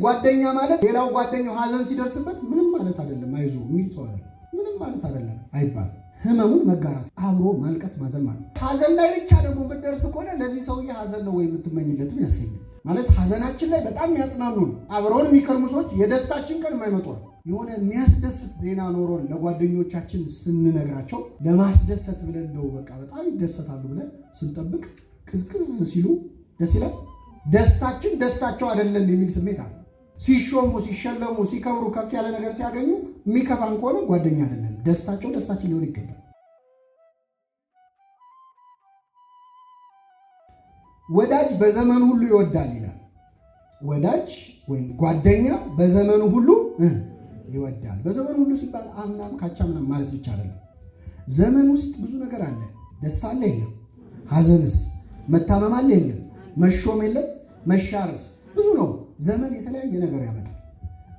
ጓደኛ ማለት ሌላው ጓደኛው ሐዘን ሲደርስበት ምንም ማለት አይደለም አይዞ የሚል ሰው አይደለም። ምንም ማለት አይደለም አይባል። ህመሙን መጋራት፣ አብሮ ማልቀስ፣ ማዘን ማለት ሐዘን ላይ ብቻ ደግሞ የምትደርስ ከሆነ ለዚህ ሰውዬ ሐዘን ነው ወይ የምትመኝለትም ያሰኛል። ማለት ሐዘናችን ላይ በጣም ያጽናኑን አብረውን የሚከርሙ ሰዎች የደስታችን ቀን የማይመጡ የሆነ የሚያስደስት ዜና ኖሮን ለጓደኞቻችን ስንነግራቸው ለማስደሰት ብለን ነው በቃ በጣም ይደሰታሉ ብለን ስንጠብቅ ቅዝቅዝ ሲሉ ደስ ይላል። ደስታችን ደስታቸው አይደለም የሚል ስሜት አለ። ሲሾሙ፣ ሲሸለሙ፣ ሲከብሩ፣ ከፍ ያለ ነገር ሲያገኙ የሚከፋን ከሆነ ጓደኛ አይደለም። ደስታቸው ደስታችን ሊሆን ይገባል። ወዳጅ በዘመኑ ሁሉ ይወዳል ይላል። ወዳጅ ወይም ጓደኛ በዘመኑ ሁሉ ይወዳል። በዘመኑ ሁሉ ሲባል አምናም ካቻምናም ማለት ብቻ አይደለም። ዘመን ውስጥ ብዙ ነገር አለ። ደስታ አለ የለም? ሐዘንስ? መታመም አለ የለም? መሾም የለም? መሻርስ? ብዙ ነው። ዘመን የተለያየ ነገር ያመጣል።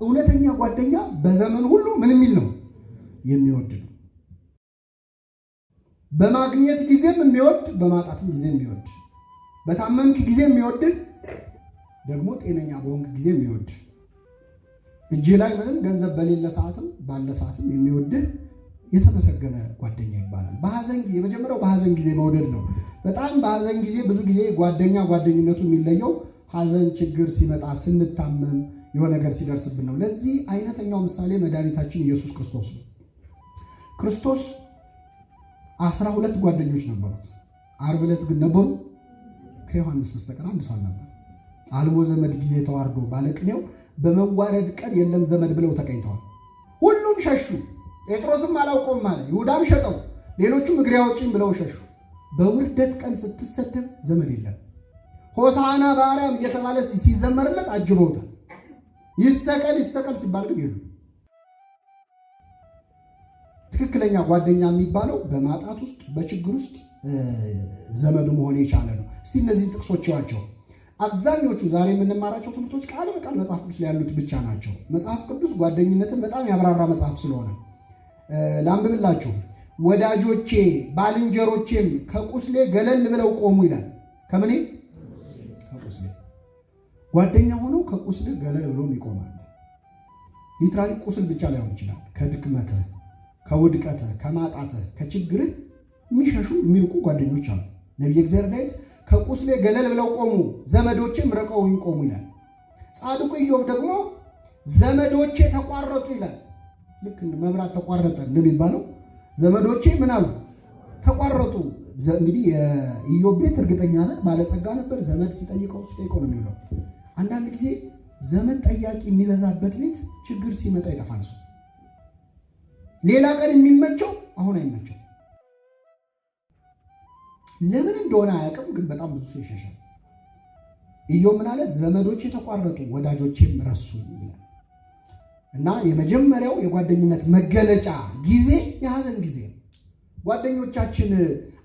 እውነተኛ ጓደኛ በዘመን ሁሉ ምን የሚል ነው? የሚወድ ነው። በማግኘት ጊዜም የሚወድ፣ በማጣትም ጊዜ የሚወድ፣ በታመምክ ጊዜ የሚወድ፣ ደግሞ ጤነኛ በሆንክ ጊዜ የሚወድ፣ እጅ ላይ ምንም ገንዘብ በሌለ ሰዓትም ባለ ሰዓትም የሚወድ የተመሰገነ ጓደኛ ይባላል። በሐዘን የመጀመሪያው በሐዘን ጊዜ መውደድ ነው። በጣም በሐዘን ጊዜ ብዙ ጊዜ ጓደኝነቱ የሚለየው ሐዘን ችግር ሲመጣ ስንታመም የሆነ ነገር ሲደርስብን ነው። ለዚህ አይነተኛው ምሳሌ መድኃኒታችን ኢየሱስ ክርስቶስ ነው። ክርስቶስ 12 ጓደኞች ነበሩት። ዓርብ ዕለት ግን ነበሩ ከዮሐንስ በስተቀር አንድ ሰው አልነበረ። አልቦ ዘመድ ጊዜ ተዋርዶ ባለቅኔው በመዋረድ ቀን የለም ዘመድ ብለው ተቀኝተዋል። ሁሉም ሸሹ። ጴጥሮስም አላውቀውም አለ። ይሁዳም ሸጠው፣ ሌሎቹም እግሬ አውጪኝ ብለው ሸሹ። በውርደት ቀን ስትሰደብ ዘመድ የለም። ሆሳዕና በአርያም እየተባለ ሲዘመርለት አጅበውታል። ይሰቀል ይሰቀል ሲባል ግን የሉ። ትክክለኛ ጓደኛ የሚባለው በማጣት ውስጥ በችግር ውስጥ ዘመዱ መሆን የቻለ ነው። እስቲ እነዚህ ጥቅሶች ያቸው። አብዛኞቹ ዛሬ የምንማራቸው ትምህርቶች ቃል በቃል መጽሐፍ ቅዱስ ላይ ያሉት ብቻ ናቸው። መጽሐፍ ቅዱስ ጓደኝነትን በጣም ያብራራ መጽሐፍ ስለሆነ ላንብብላችሁ። ወዳጆቼ ባልንጀሮቼም ከቁስሌ ገለል ብለው ቆሙ ይላል። ከምኔ? ከቁስሌ። ጓደኛ ሆኖ ከቁስል ገለል ብሎ ይቆማል። ሊትራሊ ቁስል ብቻ ላይሆን ይችላል። ከድክመትህ፣ ከውድቀትህ፣ ከማጣትህ፣ ከችግርህ የሚሸሹ የሚርቁ ጓደኞች አሉ። ነቢየ እግዚአብሔር ዳዊት ከቁስሌ ገለል ብለው ቆሙ፣ ዘመዶቼም ርቀውኝ ቆሙ ይላል። ጻድቁ ኢዮብ ደግሞ ዘመዶቼ ተቋረጡ ይላል። ልክ መብራት ተቋረጠ እንደሚባለው ዘመዶቼ ምን አሉ? ተቋረጡ። እንግዲህ የኢዮብ ቤት እርግጠኛ ነን ባለጸጋ ነበር። ዘመድ ሲጠይቀው ነው የሚለው። አንዳንድ ጊዜ ዘመድ ጠያቂ የሚበዛበት ቤት ችግር ሲመጣ ይጠፋል። ሰው ሌላ ቀን የሚመቸው አሁን አይመቸው። ለምን እንደሆነ አያውቅም፣ ግን በጣም ብዙ ሰው ይሸሻል። ኢዮብ ምን አለ? ዘመዶቼ ተቋረጡ ወዳጆቼም ረሱ ይላል። እና የመጀመሪያው የጓደኝነት መገለጫ ጊዜ የሐዘን ጊዜ ነው። ጓደኞቻችን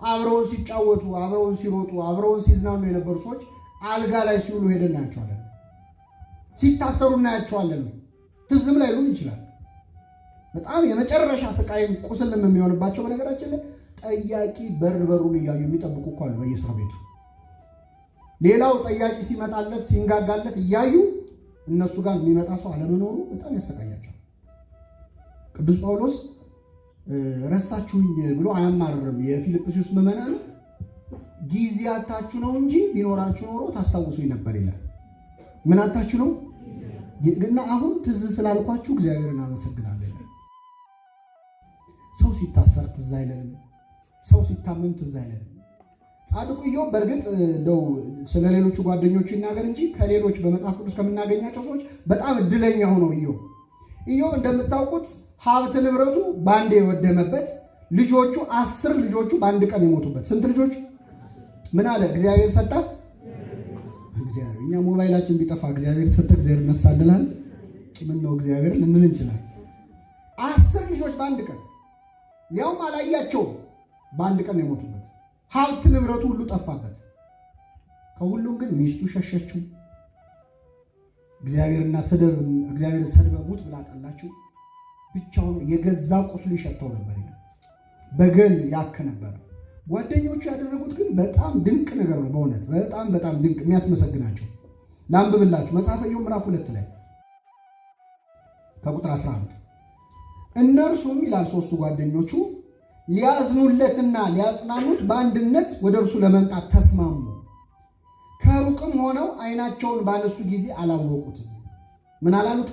አብረውን ሲጫወቱ፣ አብረውን ሲሮጡ፣ አብረውን ሲዝናኑ የነበሩ ሰዎች አልጋ ላይ ሲውሉ ሄደን እናያቸዋለን። ሲታሰሩ እናያቸዋለን። ትዝም ላይ ሊሆን ይችላል። በጣም የመጨረሻ ስቃይም ቁስልም የሚሆንባቸው በነገራችን ላይ ጠያቂ በሩን እያዩ የሚጠብቁ እኮ አሉ በየእስር ቤቱ። ሌላው ጠያቂ ሲመጣለት ሲንጋጋለት እያዩ እነሱ ጋር የሚመጣ ሰው አለመኖሩ በጣም ያሰቃያቸዋል። ቅዱስ ጳውሎስ ረሳችሁኝ ብሎ አያማርርም። የፊልጵስዩስ ምዕመናን ጊዜ አታችሁ ነው እንጂ ቢኖራችሁ ኖሮ ታስታውሱኝ ነበር ይላል። ምን አታችሁ ነው? እና አሁን ትዝ ስላልኳችሁ እግዚአብሔርን አመሰግናለሁ። ሰው ሲታሰር ትዝ አይለንም። ሰው ሲታመም ትዝ አይለንም። ጻድቁ ኢዮብ በእርግጥ እንደው ስለ ሌሎቹ ጓደኞቹ ይናገር እንጂ ከሌሎች በመጽሐፍ ቅዱስ ከምናገኛቸው ሰዎች በጣም እድለኛ ሆነው ኢዮብ እንደምታውቁት ሀብት ንብረቱ በአንዴ የወደመበት፣ ልጆቹ 10 ልጆቹ በአንድ ቀን የሞቱበት። ስንት ልጆች? ምን አለ? እግዚአብሔር ሰጠ። እግዚአብሔር እኛ ሞባይላችን ቢጠፋ እግዚአብሔር ሰጠ እግዚአብሔር ነሳልናል። ምን ነው እግዚአብሔር ልንል እንችላለን። 10 ልጆች በአንድ ቀን ያውም አላያቸውም። በአንድ ቀን የሞቱበት ሀብት ንብረቱ ሁሉ ጠፋበት። ከሁሉም ግን ሚስቱ ሸሸችው። እግዚአብሔርን ሰድበ ሙት ብላ ጠላችው። ብቻውን የገዛ ቁስሉ ይሸተው ነበር። በገል ያክ ነበር። ጓደኞቹ ያደረጉት ግን በጣም ድንቅ ነገር ነው። በእውነት በጣም ድንቅ የሚያስመሰግናቸው። ላንብብላችሁ መጽሐፈ ኢዮብ ምዕራፍ 2 ላይ ከቁጥር 11 እነርሱም ይላል ሶስቱ ጓደኞቹ ሊያዝኑለትና ሊያጽናኑት በአንድነት ወደ እርሱ ለመምጣት ተስማሙ። ከሩቅም ሆነው ዓይናቸውን ባነሱ ጊዜ አላወቁትም። ምን አላሉት?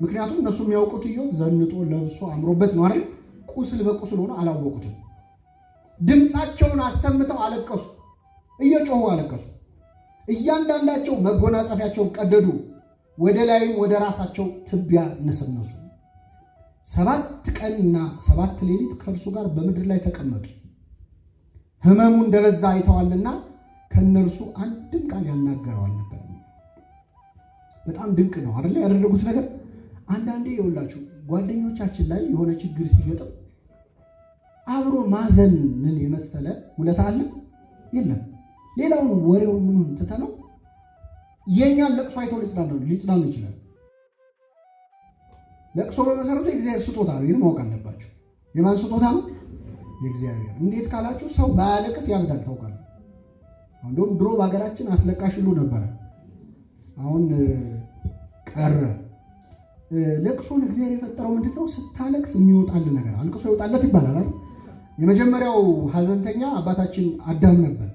ምክንያቱም እነሱ የሚያውቁት ኢዮብ ዘንጦ ለብሶ አምሮበት ነው አይደል? ቁስል በቁስል ሆኖ አላወቁትም። ድምፃቸውን አሰምተው አለቀሱ፣ እየጮሁ አለቀሱ። እያንዳንዳቸው መጎናጸፊያቸውን ቀደዱ፣ ወደ ላይም ወደ ራሳቸው ትቢያ ነሰነሱ። 7 ቀንና 7 ሌሊት ከእርሱ ጋር በምድር ላይ ተቀመጡ። ሕመሙ እንደበዛ አይተዋልና ከእነርሱ አንድም ቃል ያናገረው አልነበረም። በጣም ድንቅ ነው አይደል ያደረጉት ነገር። አንዳንዴ ይኸውላችሁ ጓደኞቻችን ላይ የሆነ ችግር ሲገጥም አብሮ ማዘንን የመሰለ ውለታ አለ የለም። ሌላውን ወሬውን ምኑን ትተነው የኛን ለቅሶ አይተው ሊጽናኑ ይችላል። ለቅሶ በመሰረቱ የእግዚአብሔር ስጦታ ነው። ይህን ማወቅ አለባችሁ። የማን ስጦታ ነው? የእግዚአብሔር። እንዴት ካላችሁ ሰው ባያለቅስ ያብዳል። ታውቃለህ። እንደውም ድሮ በሀገራችን አስለቃሽ ሁሉ ነበረ፣ አሁን ቀረ። ለቅሶን እግዚአብሔር የፈጠረው ምንድነው? ስታለቅስ የሚወጣል ነገር አልቅሶ ይወጣለት ይባላል አይደል? የመጀመሪያው ሀዘንተኛ አባታችን አዳም ነበር።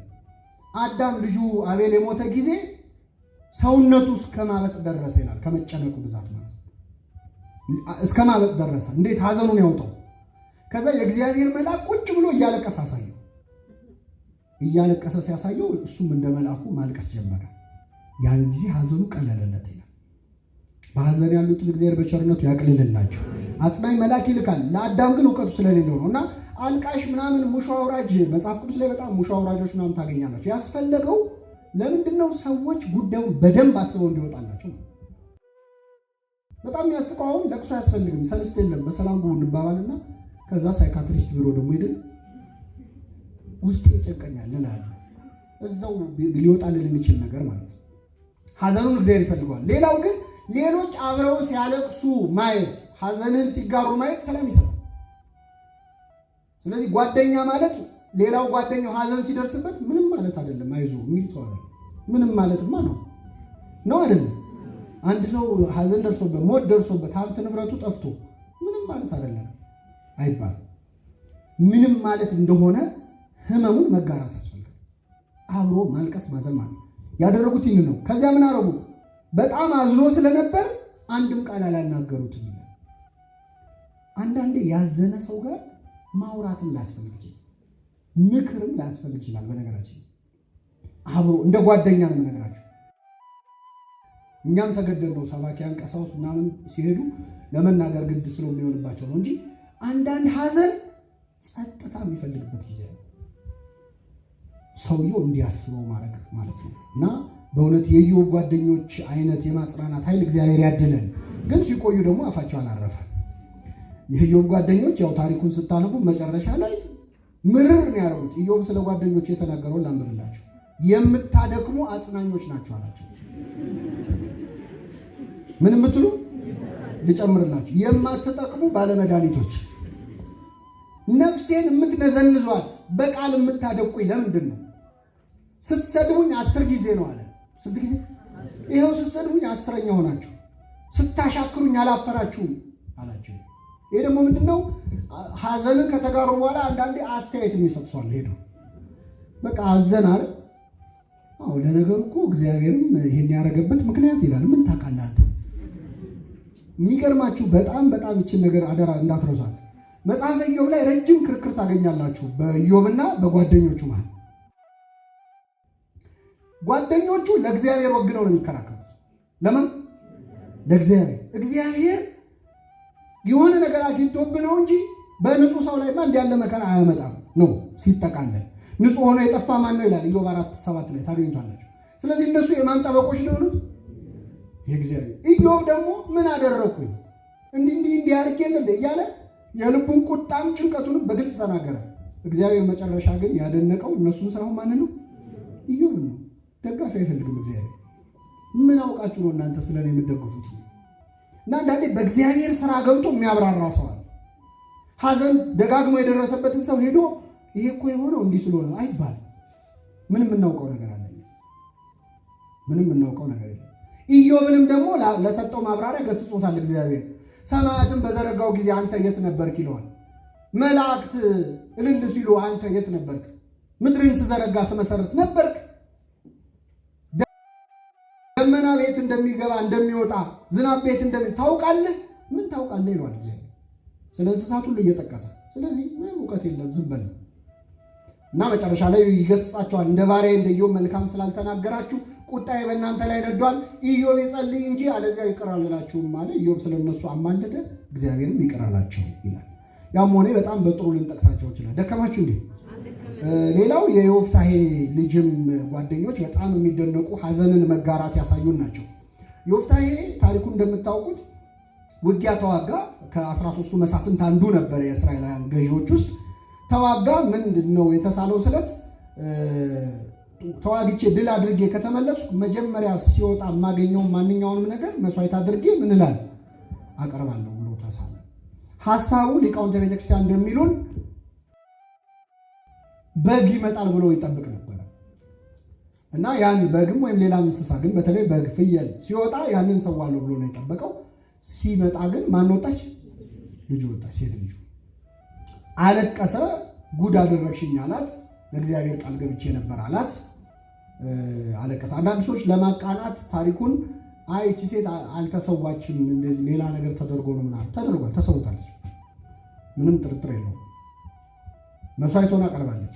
አዳም ልጁ አቤል የሞተ ጊዜ ሰውነቱ እስከ ማበጥ ደረሰ ይላል። ከመጨነቁ ብዛት ማለት እስከ ማበጥ ደረሰ። እንዴት ሀዘኑን ያውጣው? ከዛ የእግዚአብሔር መልአክ ቁጭ ብሎ እያለቀሰ አሳየው። እያለቀሰ ሲያሳየው እሱም እንደ መልአኩ ማልቀስ ጀመረ። ያን ጊዜ ሀዘኑ ቀለለለት ይላል። በሀዘን ያሉትን እግዚአብሔር በቸርነቱ ያቅልልላቸው። አጽናኝ መልአክ ይልካል። ለአዳም ግን እውቀቱ ስለሌለው ነው። እና አልቃሽ ምናምን ሙሾ አውራጅ መጽሐፍ ቅዱስ ላይ በጣም ሙሾ አውራጆች ምናምን ታገኛላችሁ። ያስፈለገው ለምንድነው? ሰዎች ጉዳዩን በደንብ አስበው እንዲወጣላቸው ነው። በጣም ያስቀው አሁን ለቅሶ አያስፈልግም፣ ሰልስት የለም፣ በሰላም ጉቡ እንባባልና ከዛ ሳይካትሪስት ቢሮ ደግሞ ሄደን ውስጥ ይጨቀኛል እንላለን። እዛው ሊወጣልን የሚችል ነገር ማለት ነው። ሀዘኑን እግዚአብሔር ይፈልገዋል። ሌላው ግን ሌሎች አብረው ሲያለቅሱ ማየት፣ ሀዘንን ሲጋሩ ማየት ሰላም ይሰጣል። ስለዚህ ጓደኛ ማለት ሌላው ጓደኛው ሀዘን ሲደርስበት ምንም ማለት አይደለም አይዞህ የሚል ሰው አይደለም። ምንም ማለትማ ነው አይደለም። አንድ ሰው ሀዘን ደርሶበት ሞት ደርሶበት ሀብት ንብረቱ ጠፍቶ ምንም ማለት አይደለም አይባልም። ምንም ማለት እንደሆነ ህመሙን መጋራት ያስፈልጋል። አብሮ ማልቀስ ማዘን ማለት ያደረጉት ይህን ነው። ከዚያ ምን አረጉ? በጣም አዝኖ ስለነበር አንድም ቃል አላናገሩትም ይላል። አንዳንዴ ያዘነ ሰው ጋር ማውራትም ላያስፈልግ ይችላል፣ ምክርም ላያስፈልግ ይችላል። በነገራችን አብሮ እንደ ጓደኛ ነው የምነግራቸው። እኛም ተገደል ነው ሰባኪያን ቀሳውስት ምናምን ሲሄዱ ለመናገር ግድ ስለሚሆንባቸው ነው እንጂ አንዳንድ ሀዘን ጸጥታ የሚፈልግበት ጊዜ ነው። ሰውየው እንዲያስበው ማድረግ ማለት ነው። እና በእውነት የኢዮብ ጓደኞች አይነት የማጽናናት ኃይል እግዚአብሔር ያድለን። ግን ሲቆዩ ደግሞ አፋቸው አላረፈ። የኢዮብ ጓደኞች ያው ታሪኩን ስታነቡ መጨረሻ ላይ ምርር ነው ያደረጉት። ኢዮብ ስለ ጓደኞቹ የተናገረውን ላንብብላችሁ። የምታደክሙ አጽናኞች ናቸው አላቸው። ምን የምትሉ ልጨምርላችሁ፣ የማትጠቅሙ ባለመድኃኒቶች፣ ነፍሴን የምትነዘንዟት በቃል የምታደቁኝ ለምንድን ነው? ስትሰድቡኝ 10 ጊዜ ነው አለ። ስንት ጊዜ? ይኸው ስትሰድቡኝ 10ኛ ሆናችሁ፣ ስታሻክሩኝ አላፈራችሁም አላቸው። ይሄ ደግሞ ምንድነው? ሀዘንን ከተጋሩ በኋላ አንዳንዴ አስተያየት የሚሰጥሷል። ሄዶ በቃ አዘን አለ። አዎ ለነገሩ እኮ እግዚአብሔርም ይሄን ያደረገበት ምክንያት ይላል። ምን ታውቃለህ? የሚገርማችሁ በጣም ይችን ነገር አደራ እንዳትረሷት። መጽሐፈ ኢዮብ ላይ ረጅም ክርክር ታገኛላችሁ በኢዮብና በጓደኞቹ ማለት። ጓደኞቹ ለእግዚአብሔር ወግነው ነው የሚከራከሩት። ለምን? ለእግዚአብሔር። እግዚአብሔር የሆነ ነገር አግኝቶብህ ነው እንጂ በንጹህ ሰው ላይማ እንዲህ ያለ መከራ አያመጣም ነው ሲጠቃለል። ንጹህ ሆኖ የጠፋ ማን ነው ይላል ኢዮብ 4:7 ላይ ታገኙታላችሁ። ስለዚህ እነሱ የማን ጠበቆች ነው የሆኑት? የእግዚአብሔር። ኢዮብ ደግሞ ምን አደረኩኝ እንዲህ አድርጌልህ እያለ የልቡን ቁጣም ጭንቀቱንም በግልጽ ተናገረ። እግዚአብሔር መጨረሻ ግን ያደነቀው እነሱን ሳይሆን ማንን ነው? ኢዮብን ነው። ደጋፊ አይፈልግም እግዚአብሔር። ምን አውቃችሁ ነው እናንተ ስለኔ የምትደግፉት? እና አንዳንዴ በእግዚአብሔር ስራ ገብቶ የሚያብራራ ሰው አለ። ሀዘን ደጋግሞ የደረሰበትን ሰው ሄዶ ይሄ እኮ የሆነው እንዲህ ስለሆነ አይባልም። ምንም የምናውቀው ነገር አለ? ምንም የምናውቀው ነገር የለም። ኢዮብንም ደግሞ ለሰጠው ማብራሪያ ገስጾታል እግዚአብሔር። ሰማያትን በዘረጋው ጊዜ አንተ የት ነበርክ ይለዋል። መላእክት እልል ሲሉ አንተ የት ነበርክ? ምድርን ስዘረጋ ስመሰረት ነበርክ? ደመና ቤት እንደሚገባ እንደሚወጣ ዝናብ ቤት ታውቃለህ? ምን ታውቃለህ ይለዋል እግዚአብሔር ስለ እንስሳት ሁሉ እየጠቀሰ። ስለዚህ ምንም እውቀት የለም ዝም በል እና መጨረሻ ላይ ይገስጻቸዋል። እንደ ባሪያ እንደ ኢዮብ መልካም ስላልተናገራችሁ ቁጣዬ በእናንተ ላይ ነዷል። ኢዮብ ይጸልይ እንጂ አለዚያ ይቅር አልላችሁም አለ። ኢዮብ ስለነሱ አማለደ፣ እግዚአብሔርም ይቅር አላቸው ይላል። ያም ሆነ በጣም በጥሩ ልንጠቅሳቸው ይችላል። ደከማችሁ እንዴ? ሌላው የዮፍታሔ ልጅም ጓደኞች በጣም የሚደነቁ ሐዘንን መጋራት ያሳዩን ናቸው። ዮፍታሔ ታሪኩ እንደምታውቁት ውጊያ ተዋጋ። ከ13ቱ መሳፍንት አንዱ ነበር። የእስራኤላውያን ገዢዎች ውስጥ ተዋጋ። ምንድን ነው የተሳለው ስለት? ተዋግቼ ድል አድርጌ ከተመለስኩ መጀመሪያ ሲወጣ የማገኘው ማንኛውንም ነገር መስዋዕት አድርጌ ምን እላለሁ አቀርባለሁ ብሎ ተሳለ። ሐሳቡ ሊቃውንተ ቤተክርስቲያን እንደሚሉን በግ ይመጣል ብሎ ይጠብቅ ነበር እና ያን በግም ወይም ሌላ እንስሳ ግን በተለይ በግ፣ ፍየል ሲወጣ ያንን ሰዋለሁ ብሎ ነው የጠበቀው። ሲመጣ ግን ማን ወጣች? ልጁ ወጣች፣ ሴት ልጁ። አለቀሰ። ጉድ አደረግሽኝ አላት። ለእግዚአብሔር ቃል ገብቼ ነበር አላት። አለቀሰ። አንዳንድ ሰዎች ለማቃናት ታሪኩን እቺ ሴት አልተሰዋችም ሌላ ነገር ተደርጎ ነው ምናምን። ተደርጓል፣ ተሰውታለች። ምንም ጥርጥር የለውም። መስዋዕት ሆና ቀርባለች።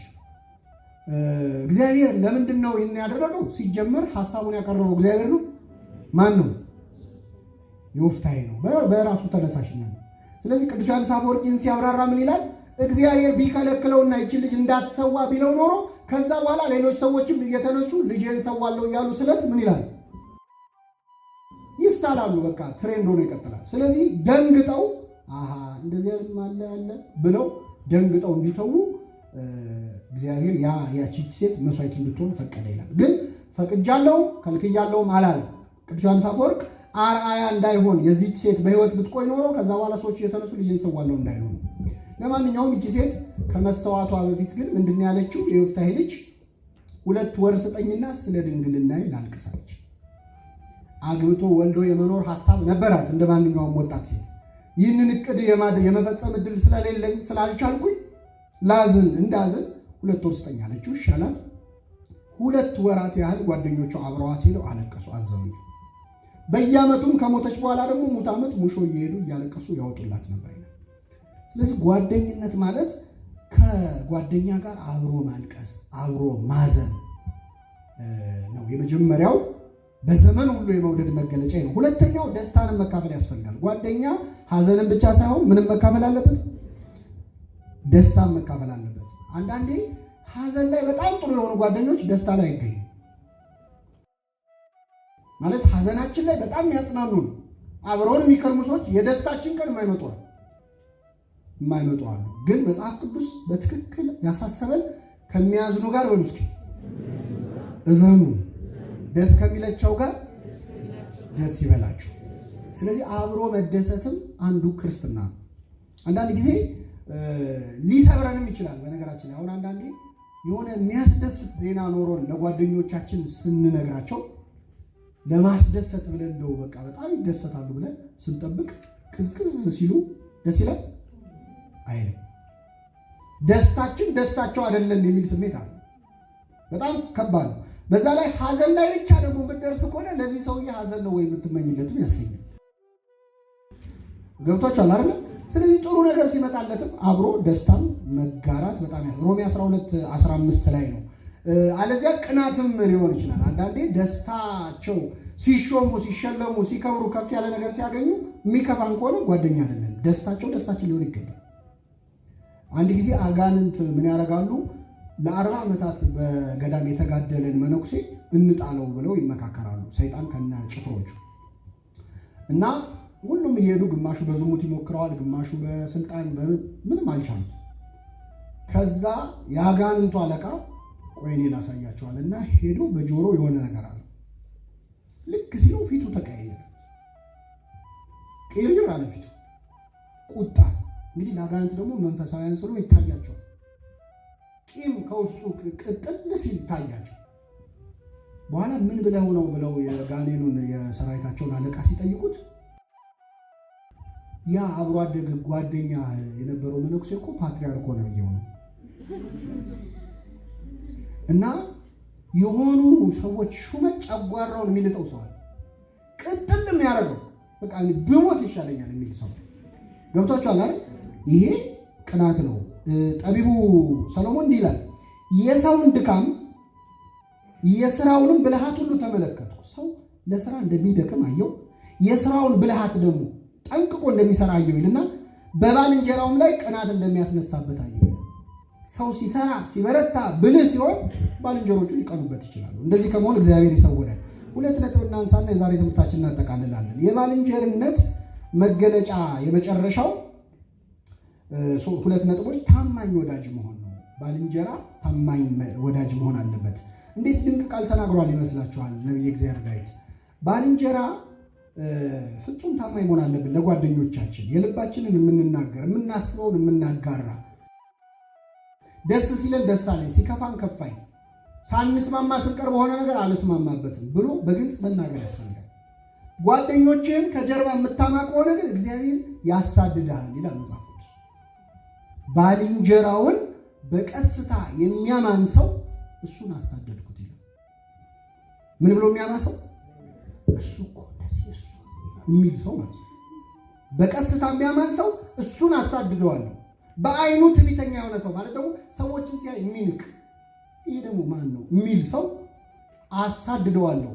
እግዚአብሔር ለምንድን ነው ይህን ያደረገው? ሲጀመር ሐሳቡን ያቀረበው እግዚአብሔር ነው። ማን ነው? ዮፍታሔ ነው፣ በራሱ ተነሳሽነት ነው። ስለዚህ ቅዱስ ዮሐንስ አፈወርቂን ሲያብራራ ምን ይላል? እግዚአብሔር ቢከለክለውና ይችን ልጅ እንዳትሰዋ ቢለው ኖሮ ከዛ በኋላ ሌሎች ሰዎችም እየተነሱ ልጄን ሰዋለሁ እያሉ ስለት ምን ይላል? ይሳላሉ። በቃ ትሬንድ ሆኖ ይቀጥላል። ስለዚህ ደንግጠው እንደዚህ አለ ብለው ደንግጠው እንዲተዉ እግዚአብሔር ያቺ ሴት መስዋዕት እንድትሆን ፈቀደ ይላል። ግን ፈቅጃለሁ ከልክያለሁም አላለም። ቅዱስ ዮሐንስ አፈወርቅ አርአያ እንዳይሆን የዚህች ሴት በሕይወት ብትቆይ ኖሮ ከዛ በኋላ ሰዎች እየተነሱ ልጄን ሰዋለሁ እንዳይሆኑ። ለማንኛውም ይቺ ሴት ከመሰዋቷ በፊት ግን ምንድን ያለችው? የዮፍታሔ ልጅ 2 ወር ስጠኝና ስለ ድንግልናዬ ላልቅሳለች። አግብቶ ወልዶ የመኖር ሐሳብ ነበራት እንደ ማንኛውም ወጣት ሴት። ይህንን እቅድ የመፈጸም እድል ስለሌለኝ ስላልቻልኩኝ እንዳዝን 2 ወር ስጠኝ አለችው። ይሻላል። 2 ወራት ያህል ጓደኞቿ አብረዋት ሄደው አለቀሱ፣ አዘኑ። በየዓመቱም ከሞተች በኋላ ደግሞ ሙት ዓመት ሙሾ እየሄዱ እያለቀሱ ያወጡላት ነበር። ስለዚህ ጓደኝነት ማለት ከጓደኛ ጋር አብሮ ማልቀስ፣ አብሮ ማዘን ነው። የመጀመሪያው በዘመን ሁሉ የመውደድ መገለጫ ነው። ሁለተኛው ደስታንም መካፈል ያስፈልጋል። ጓደኛ ሐዘንን ብቻ ሳይሆን ምንም መካፈል አለበት፣ ደስታን መካፈል አለበት። አንዳንዴ ሐዘን ላይ በጣም ጥሩ የሆኑ ጓደኞች ደስታ ላይ አይገኙም። ማለት ሐዘናችን ላይ በጣም ያጽናኑን አብረውን የሚከርሙ ሰዎች የደስታችን ቀን የማይመጡ አሉ። ግን መጽሐፍ ቅዱስ በትክክል ያሳሰበን ከሚያዝኑ ጋር በሉ እስኪ እዘኑ፣ ደስ ከሚላቸው ጋር ደስ ይበላችሁ። ስለዚህ አብሮ መደሰትም አንዱ ክርስትና ነው። አንዳንድ ጊዜ ሊሰብረንም ይችላል። በነገራችን ላይ አሁን አንዳንዴ የሆነ የሚያስደስት ዜና ኖሮን ለጓደኞቻችን ስንነግራቸው ለማስደሰት ብለን ነው በቃ በጣም ይደሰታሉ ብለን ስንጠብቅ ቅዝቅዝ ሲሉ ደስ ይላል አይደል? ደስታቸው አይደለም የሚል ስሜት አለ። በጣም ከባድ ነው። በዛ ላይ ሐዘን ላይ ብቻ ደግሞ የምትደርስ ከሆነ ለዚህ ሰውዬ ሐዘን ነው ወይ የምትመኝለትም ያሰኛል። ገብቷችኋል አይደል? ስለዚህ ጥሩ ነገር ሲመጣለትም አብሮ ደስታን መጋራት በጣም ሮሜ 12:15 ላይ ነው። አለዚያ ቅናትም ሊሆን ይችላል። አንዳንዴ ደስታቸው ሲሾሙ፣ ሲሸለሙ፣ ሲከብሩ፣ ከፍ ያለ ነገር ሲያገኙ የሚከፋን ከሆነ ጓደኛ አይደለም። ደስታችን ሊሆን ይገባል። አንድ ጊዜ አጋንንት ምን ያደርጋሉ? ለ40 ዓመታት በገዳም የተጋደለን መነኩሴ እንጣለው ብለው ይመካከራሉ። ሰይጣን ከነ ጭፍሮቹ እና ሁሉም እየሄዱ ግማሹ በዝሙት ይሞክረዋል፣ ግማሹ በስልጣን ምንም አልቻሉት። ከዛ የአጋንንቱ አለቃ ቆይ እኔ ላሳያቸዋል እና ሄዶ በጆሮ የሆነ ነገር አለ። ልክ ሲለው ፊቱ ተቀያየረ፣ ቅይር አለ ፊቱ። ቁጣ እንግዲህ ለአጋንንት ደግሞ መንፈሳውያን ስለሆነ ይታያቸዋል። ቂም ከውስጡ ቅጥል ሲል ይታያቸው በኋላ ምን ብለው ነው ብለው የጋኔኑን የሰራዊታቸውን አለቃ ሲጠይቁት ያ አብሮ አደግ ጓደኛ የነበረው መነኩሴ እኮ ፓትርያርክ ነው የሚሆነው እና የሆኑ ሰዎች ሹመት ጨጓራውን የሚልጠው ሰው አለ። ቅጥል የሚያደርገው በቃ ብሞት ይሻለኛል የሚል ሰው ገብቷችኋል አይደል? ይሄ ቅናት ነው። ጠቢቡ ሰሎሞን እንዲህ ይላል፣ የሰውን ድካም የሥራውንም ብልሃት ሁሉ ተመለከቱ። ሰው ለሥራ እንደሚደክም አየው፣ የሥራውን ብልሃት ደግሞ ጠንቅቆ እንደሚሰራ አየው ይልና በባልንጀራውም ላይ ቅናት እንደሚያስነሳበት አየው። ሰው ሲሰራ ሲበረታ ብልህ ሲሆን ባልንጀሮቹ ሊቀኑበት ይችላሉ። እንደዚህ ከመሆን እግዚአብሔር ይሰውራል። ሁለት ነጥብ እናንሳና የዛሬ ትምህርታችን እናጠቃልላለን። የባልንጀርነት መገለጫ የመጨረሻው ሁለት ነጥቦች ታማኝ ወዳጅ መሆን ነው። ባልንጀራ ታማኝ ወዳጅ መሆን አለበት። እንዴት ድንቅ ቃል ተናግሯል ይመስላችኋል ነቢየ እግዚአብሔር ዳዊት። ባልንጀራ ፍጹም ታማኝ መሆን አለብን ለጓደኞቻችን፣ የልባችንን የምንናገር የምናስበውን የምናጋራ፣ ደስ ሲለን ደስ አለኝ ሲከፋን ከፋኝ፣ ሳንስማማ ስንቀር በሆነ ነገር አልስማማበትም ብሎ በግልጽ መናገር ያስፈልጋል። ጓደኞችህን ከጀርባ የምታማ ከሆነ ግን እግዚአብሔር ያሳድድሃል ይላል መጽሐፍ ቅዱስ። ባልንጀራውን በቀስታ የሚያማን ሰው እሱን አሳደድኩት ይላል። ምን ብሎ የሚያማ ሰው? እሱ እኮ የሚል ሰው ማለት ነው። በቀስታ የሚያማን ሰው እሱን አሳድደዋለሁ። በአይኑ ትዕቢተኛ የሆነ ሰው ማለት ደግሞ ሰዎችን ሲያይ የሚንቅ ይሄ ደግሞ ማን ነው የሚል ሰው አሳድደዋለሁ።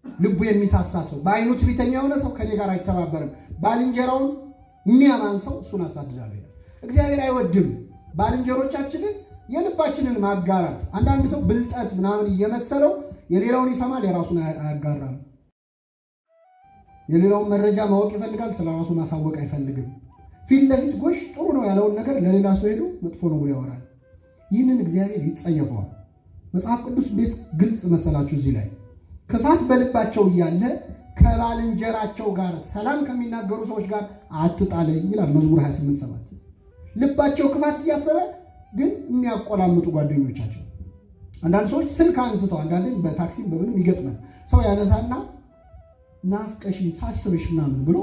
ልቡ የሚሳሳ ሰው፣ በአይኑ ትዕቢተኛ የሆነ ሰው ከኔ ጋር አይተባበርም። ባልንጀራውን የሚያማን ሰው እሱን አሳድዳለሁ። እግዚአብሔር አይወድም ባልንጀሮቻችንን የልባችንን ማጋራት። አንዳንድ ሰው ብልጠት ምናምን እየመሰለው የሌላውን ይሰማል፣ የራሱን አያጋራም። የሌላውን መረጃ ማወቅ ይፈልጋል፣ ስለ ራሱ ማሳወቅ አይፈልግም። ፊት ለፊት ጎሽ ጥሩ ነው ያለውን ነገር ለሌላ ሰው ሄዶ መጥፎ ነው ብሎ ያወራል። ይህንን እግዚአብሔር ይጸየፈዋል። መጽሐፍ ቅዱስ እንዴት ግልጽ መሰላችሁ! እዚህ ላይ ክፋት በልባቸው እያለ ከባልንጀራቸው ጋር ሰላም ከሚናገሩ ሰዎች ጋር አትጣለኝ ይላል መዝሙር 28:7። ልባቸው ክፋት እያሰበ ግን የሚያቆላምጡ ጓደኞቻቸው። አንዳንድ ሰዎች ስልክ አንስተው አንዳንዴ በታክሲም በምንም ይገጥማል። ሰው ያነሳና ናፍቀሽኝ ሳስብሽ ምናምን ብሎ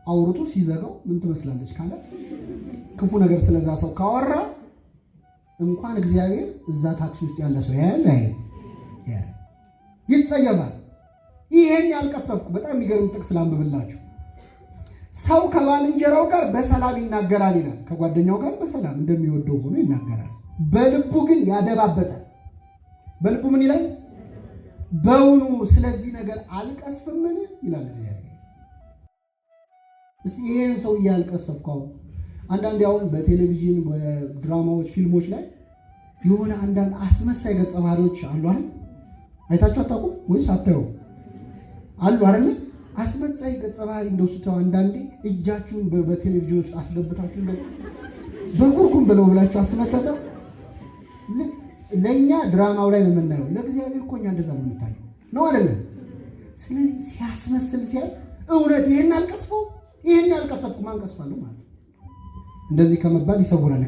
አውርቶ ሲዘጋው ምን ትመስላለች ካለ ክፉ ነገር ስለዛ ሰው ካወራ እንኳን እግዚአብሔር እዛ ታክሲ ውስጥ ያለ ሰው ያያል ይጸየፋል። ይሄን ያልቀሰፍኩ በጣም የሚገርም ጥቅስ ላንብብላችሁ። ሰው ከባልንጀራው ጋር በሰላም ይናገራል ይላል። ከጓደኛው ጋር በሰላም እንደሚወደው ሆኖ ይናገራል። በልቡ ግን ያደባበታል። በልቡ ምን ይላል? በውኑ ስለዚህ ነገር አልቀስፍምን ይላል እግዚአብሔር። እስቲ ይሄን ሰው ያልቀሰፍከው አንዳንድ ያው በቴሌቪዥን በድራማዎች ፊልሞች ላይ የሆነ አንዳንድ አስመሳይ ገጸ ባህሪዎች አሉ አይደል? አይታችሁ አታውቁም ወይስ አታዩ? አሉ አይደል? አስመሳይ ገጸ ባህሪ እንደው ስተው አንዳንዴ እጃችሁን በቴሌቪዥን ውስጥ አስገብታችሁ በኩርኩም ብላችሁ አስመጣጣ ለኛ ድራማው ላይ ነው የምናየው። ለእግዚአብሔር እኮ እኛ እንደዛ ነው የምታየው ነው አይደል? ስለዚህ ሲያስመስል ሲያይ እውነት ይሄን አልቀስፈው ይሄን ያልቀሰፍኩ ማን ቀስፋለሁ ማለት እንደዚህ ከመባል ይሰውራል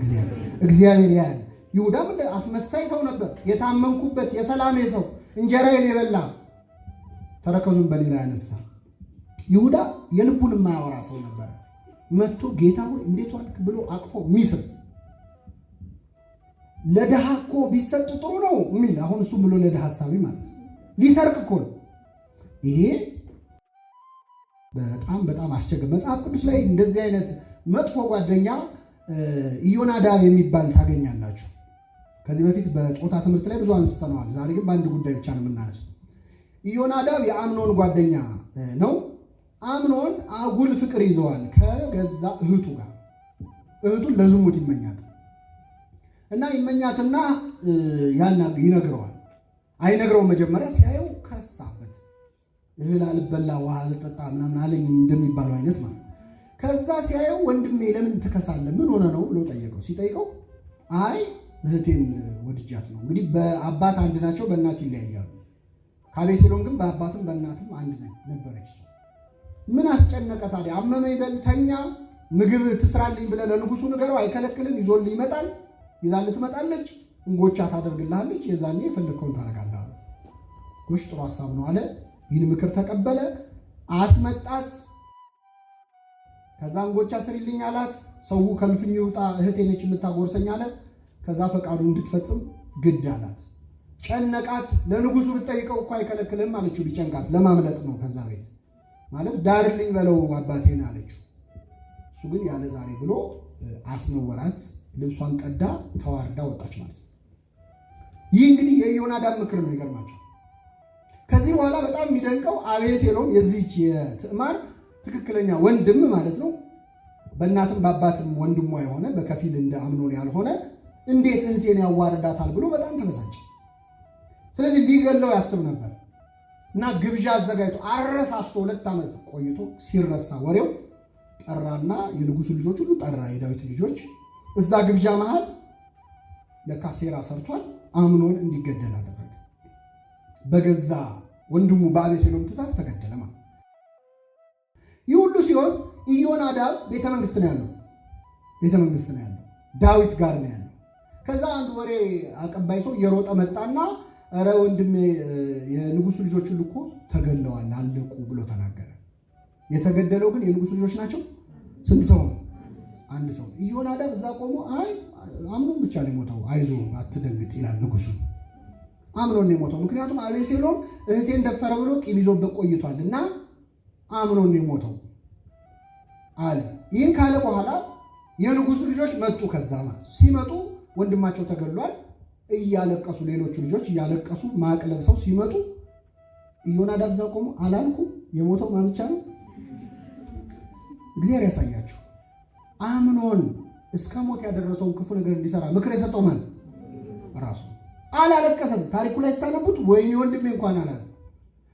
እግዚአብሔር ያያል። ይሁዳም እንደ አስመሳይ ሰው ነበር፣ የታመንኩበት የሰላሜ ሰው እንጀራዬን የበላ ተረከዙን በሌላ ያነሳ። ይሁዳ የልቡን የማያወራ ሰው ነበር። መጥቶ ጌታ ሆይ እንዴት ዋልክ ብሎ አቅፎ ሚስም ለድሃ እኮ ቢሰጥ ጥሩ ነው የሚል አሁን እሱ ብሎ ለድሃ ሐሳቢ ማለት ሊሰርቅ እኮ ነው። ይሄ በጣም አስቸጋሪ መጽሐፍ ቅዱስ ላይ እንደዚህ አይነት መጥፎ ጓደኛ ኢዮናዳብ የሚባል ታገኛላችሁ። ከዚህ በፊት በጾታ ትምህርት ላይ ብዙ አንስተነዋል። ዛሬ ግን በአንድ ጉዳይ ብቻ ነው የምናነሳው። ኢዮናዳብ የአምኖን ጓደኛ ነው። አምኖን አጉል ፍቅር ይዘዋል ከገዛ እህቱ ጋር። እህቱን ለዝሙት ይመኛታል እና ይመኛትና ይነግረዋል። አይነግረውም። መጀመሪያ ሲያየው ከሳበት። እህል አልበላ ውሃ አልጠጣ ምናምን አለኝ እንደሚባለው አይነት ማለት። ከዛ ሲያየው ወንድሜ ለምን ትከሳለህ? ምን ሆነ ነው ብሎ ጠየቀው። ሲጠይቀው አይ እህቴን ወድጃት ነው። እንግዲህ በአባት አንድ ናቸው፣ በእናት ይለያያሉ። ከአቤሴሎም ግን በአባትም በእናትም አንድ ነበረች። ምን አስጨነቀ ታዲያ? አመመኝ በል ተኛ፣ ምግብ ትስራልኝ ብለህ ለንጉሱ ንገረው፣ አይከለክልም። ይዞልህ ይመጣል፣ ይዛልህ ትመጣለች፣ እንጎቻ ታደርግልሃለች። የዛኔ የፈለግከውን ታደርጋለህ። ጎሽ ጥሩ ሐሳብ ነው አለ። ይህን ምክር ተቀበለ፣ አስመጣት። ከዛ እንጎቻ ስሪልኝ አላት። ሰው ከልፍኝ ይውጣ፣ እህቴ ነች የምታጎርሰኝ አለ። ከዛ ፈቃዱ እንድትፈጽም ግድ አላት። ጨነቃት። ለንጉሱ ብትጠይቀው እኮ አይከለክልም አለችው። ቢጨንቃት ለማምለጥ ነው ከዛ ቤት ማለት ዳርልኝ በለው አባቴን አለችው። እሱ ግን ያለ ዛሬ ብሎ አስነወራት። ልብሷን ቀዳ ተዋርዳ ወጣች ማለት ነው። ይህ እንግዲህ የኢዮናዳብ ምክር ነው። ይገርማቸው። ከዚህ በኋላ በጣም የሚደንቀው አቤሴሎም የዚህች የትዕማር ትክክለኛ ወንድም ማለት ነው፣ በእናትም በአባትም ወንድሟ የሆነ በከፊል እንደ አምኖን ያልሆነ እንዴት እህቴን ያዋርዳታል ብሎ በጣም ተበሳጨ። ስለዚህ ሊገለው ያስብ ነበር እና ግብዣ አዘጋጅቶ አረሳስቶ 2 ዓመት ቆይቶ ሲረሳ ወሬው ጠራና የንጉሱ ልጆች ሁሉ ጠራ፣ የዳዊት ልጆች። እዛ ግብዣ መሃል ለካ ሴራ ሰርቷል። አምኖን እንዲገደል አደረገ። በገዛ ወንድሙ በአቤሴሎም ትእዛዝ ተገደለ ማለት። ይህ ሁሉ ሲሆን ኢዮናዳብ ቤተ መንግስት ነው ያለው፣ ዳዊት ጋር ነው ያለው። ከዛ አንድ ወሬ አቀባይ ሰው እየሮጠ መጣና ኧረ ወንድሜ የንጉሱ ልጆች ሁሉ እኮ ተገለዋል አለቁ ብሎ ተናገረ። የተገደለው ግን የንጉሱ ልጆች ናቸው። ስንት ሰው ነው? አንድ ሰው። ኢዮናዳብ እዛ ቆሞ አይ አምኖን ብቻ ነው የሞተው፣ አይዞ አትደንግጥ ይላል ንጉሱ። አምኖን ነው የሞተው፣ ምክንያቱም አቤሴሎም እህቴን ደፈረ ብሎ ቂም ይዞበት ቆይቷል እና አምኖን ነው የሞተው አለ። ይህን ካለ በኋላ የንጉሱ ልጆች መጡ። ከዛ ማለት ሲመጡ ወንድማቸው ተገሏል እያለቀሱ፣ ሌሎቹ ልጆች እያለቀሱ ማቅ ለብሰው ሲመጡ ኢዮናዳብ እዛ ቆሞ አላልኩም የሞተው ማን ብቻ ነው? እግዚአብሔር ያሳያችሁ። አምኖን እስከ ሞት ያደረሰውን ክፉ ነገር እንዲሰራ ምክር የሰጠው ማን? ራሱ። አላለቀሰም። ታሪኩ ላይ ስታነቡት ወይኔ ወንድሜ እንኳን አላለ።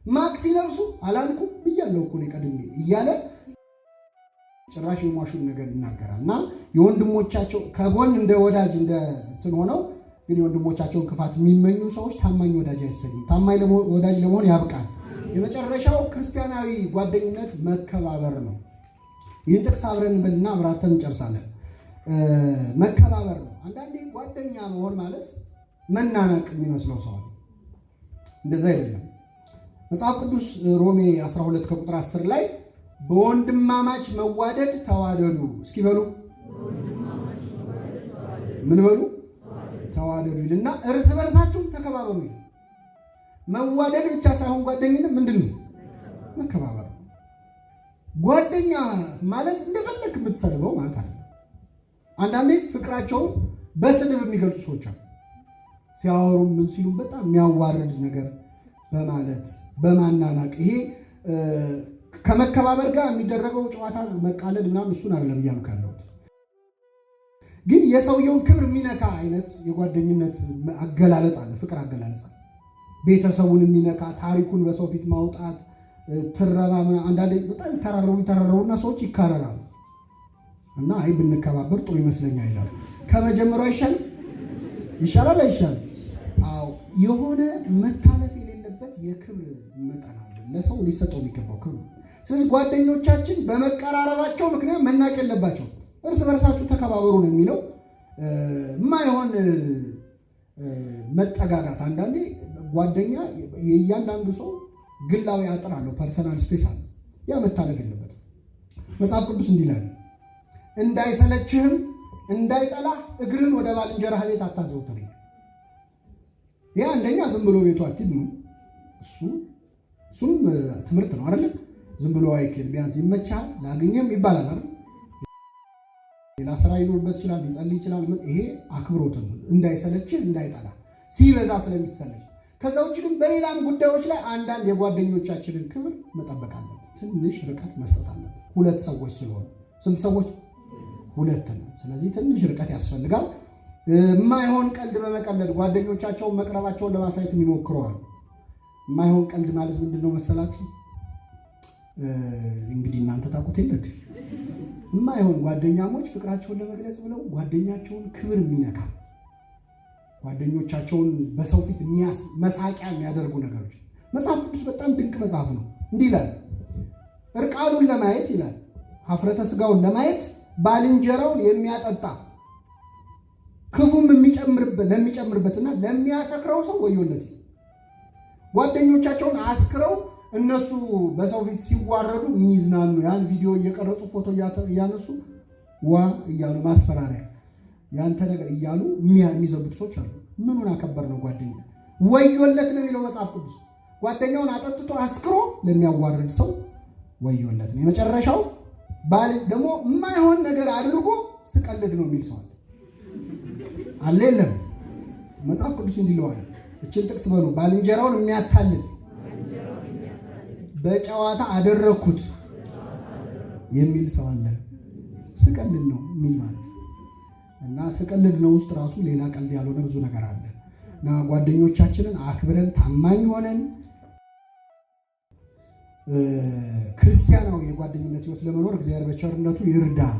ማቅ ሲለብሱ አላልኩም ብያለሁ እኮ እኔ ቀድሜ እያለ ጭራሽ የሟሹን ነገር ይናገራል። እና የወንድሞቻቸው ከጎን እንደ ወዳጅ እንደ እንትን ሆነው ግን የወንድሞቻቸውን ክፋት የሚመኙ ሰዎች ታማኝ ወዳጅ አይሰኙም። ታማኝ ወዳጅ ለመሆን ያብቃል። የመጨረሻው ክርስቲያናዊ ጓደኝነት መከባበር ነው። ይህን ጥቅስ አብረን እንበልና አብራርተን እንጨርሳለን። መከባበር ነው። አንዳንዴ ጓደኛ መሆን ማለት መናናቅ የሚመስለው ሰው እንደዛ አይደለም። መጽሐፍ ቅዱስ ሮሜ 12 ከቁጥር 10 ላይ በወንድማማች መዋደድ ተዋደዱ። እስኪ በሉ ምን በሉ? ተዋደዱ ይልና እርስ በርሳችሁ ተከባበሩ ይላል። መዋደድ ብቻ ሳይሆን ጓደኝነት ምንድን ነው? መከባበር። ጓደኛ ማለት እንደፈለክ የምትሰድበው ማለት አይደለም። አንዳንዴ ፍቅራቸውን በስድብ የሚገልጹ ሰዎች አሉ። ሲያወሩ ምን ሲሉ በጣም የሚያዋርድ ነገር በማለት በማናናቅ። ይሄ ከመከባበር ጋር የሚደረገው ጨዋታ መቃለድ ምናምን እሱን አይደለም እያልኩ ያለሁት። ግን የሰውየውን ክብር የሚነካ አይነት የጓደኝነት አገላለጽ አለ፣ ፍቅር አገላለጽ አለ። ቤተሰቡን የሚነካ ታሪኩን በሰው ፊት ማውጣት፣ ትረባ። አንዳንዴ በጣም ተራረቡና ሰዎች ይካረራሉ እና አይ ብንከባበር ጥሩ ይመስለኛል ይላሉ። ከመጀመሪያው ይሻላል አይሻልም? አዎ፣ የሆነ መታለፍ የሌለበት የክብር መጠን አለ፣ ለሰው ሊሰጠው የሚገባው ክብር። ስለዚህ ጓደኞቻችን በመቀራረባቸው ምክንያት መናቅ የለባቸው። እርስ በርሳችሁ ተከባበሩ ነው የሚለው። የማይሆን መጠጋጋት። አንዳንዴ ጓደኛ የእያንዳንዱ ሰው ግላዊ አጥር አለው፣ ፐርሰናል ስፔስ አለ። ያ መታለፍ የለበትም። መጽሐፍ ቅዱስ እንዲህ ይላል፣ እንዳይሰለችህም እንዳይጠላህ እግርህን ወደ ባልንጀራህ ቤት አታዘውትር። ያ አንደኛ ዝም ብሎ ቤቱ አትሂድ ነው። እሱም ትምህርት ነው አይደለም። ዝም ብሎ አይኬድ፣ ቢያንስ ይመቻል ላግኘም ይባላል አይደል። ሌላ ስራ ይኖርበት ይችላል፣ ሊጸልይ ይችላል። ይሄ አክብሮት ነው። እንዳይሰለችህ እንዳይጠላህ፣ ሲበዛ ስለሚሰለች። ከዛ ውጭ ግን በሌላም ጉዳዮች ላይ አንዳንድ የጓደኞቻችንን ክብር መጠበቅ አለብን። ትንሽ ርቀት መስጠት አለብን። 2 ሰዎች ስለሆኑ ስንት ሰዎች? 2 ነው። ስለዚህ ትንሽ ርቀት ያስፈልጋል። የማይሆን ቀልድ በመቀለድ ጓደኞቻቸውን መቅረባቸውን ለማሳየት የሚሞክረዋል። የማይሆን ቀልድ ማለት ምንድን ነው መሰላችሁ? እንግዲህ እናንተ ታውቁት የለ የማይሆን ጓደኛሞች ፍቅራቸውን ለመግለጽ ብለው ጓደኛቸውን ክብር የሚነካ ጓደኞቻቸውን በሰው ፊት መሳቂያ የሚያደርጉ ነገሮች። መጽሐፍ ቅዱስ በጣም ድንቅ መጽሐፍ ነው። እንዲህ ይላል፣ እርቃኑን ለማየት ይላል፣ ሀፍረተ ስጋውን ለማየት ባልንጀራውን የሚያጠጣ ክፉም ለሚጨምርበትና ለሚያሰክረው ሰው ወዮለት። ጓደኞቻቸውን አስክረው እነሱ በሰው ፊት ሲዋረዱ የሚዝናኑ ያን ቪዲዮ እየቀረጹ ፎቶ እያነሱ ዋ እያሉ ማስፈራሪያ ያንተ ነገር እያሉ የሚዘቡት ሰዎች አሉ። ምኑን አከበር ነው ጓደኛ? ወዮለት ነው የሚለው መጽሐፍ ቅዱስ። ጓደኛውን አጠጥቶ አስክሮ ለሚያዋርድ ሰው ወዮለት ነው። የመጨረሻው ባል ደግሞ የማይሆን ነገር አድርጎ ስቀልድ ነው የሚል ሰው አለ። የለም መጽሐፍ ቅዱስ እንዲለዋል። እችን ጥቅስ በሉ። ባልንጀራውን የሚያታልል በጨዋታ አደረኩት የሚል ሰው አለ። ስቀልድ ነው የሚል ማለት እና ስቀልድ ነው ውስጥ ራሱ ሌላ ቀልድ ያልሆነ ብዙ ነገር አለ እና ጓደኞቻችንን አክብረን ታማኝ ሆነን ክርስቲያናዊ የጓደኝነት ህይወት ለመኖር እግዚአብሔር በቸርነቱ ይርዳል።